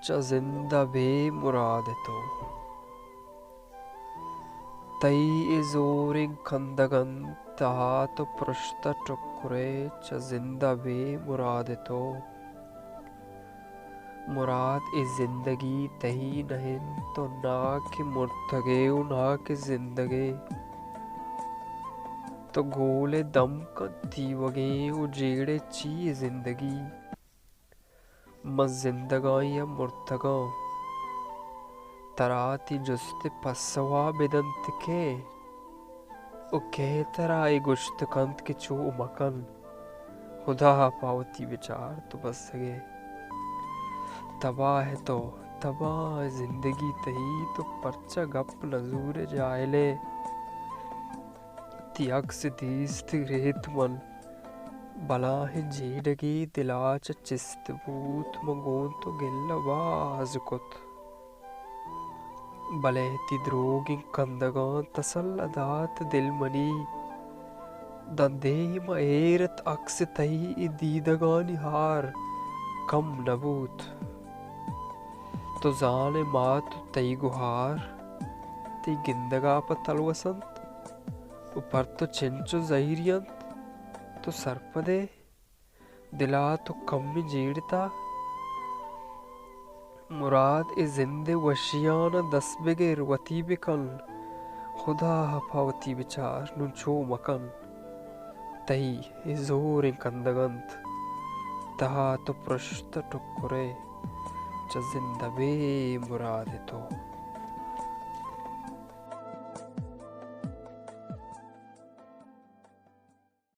چا زندہ بے مراد تو تئی زورنگ کندگن تہا تو پرشتہ ٹکرے چا زندہ بے مراد تو مراد اس زندگی تہی نہیں تو نہ کہ مرتگے و نہ کہ زندگے تو گولے دم کنتی وگیں و جیڑے چی زندگی من زندگاں یا مرتگاں تراتی جست پسوا بدنت کے او کہ ترائی گشت کنت کے چو مکن خدا پاوتی بچار تو بس گئے تباہ تو تباہ زندگی تہی تو پرچہ گپ نزور جائلے تی عکس دیست ریت من بلاہ جیڑگی دلاچ چست بوت مگون تو گل باز کت بلے تی دروگیں کندگان تسل دات دل منی دندیم ایرت عکس تہی دیدگانی ہار کم نبوت تو زان مات تئی گہار تی گندگا پتلوسنت و پر تو چنچو زہیریت تو سرپدے دلا تو کم جیڑتا مراد ای زند وشیان دس بگر وتی بکن خدا پاوتی بچار نون چو مکن تئی ای زوریں کندگنت تہا تو پرشتہ ٹکرے چا زندہ بے مراد تو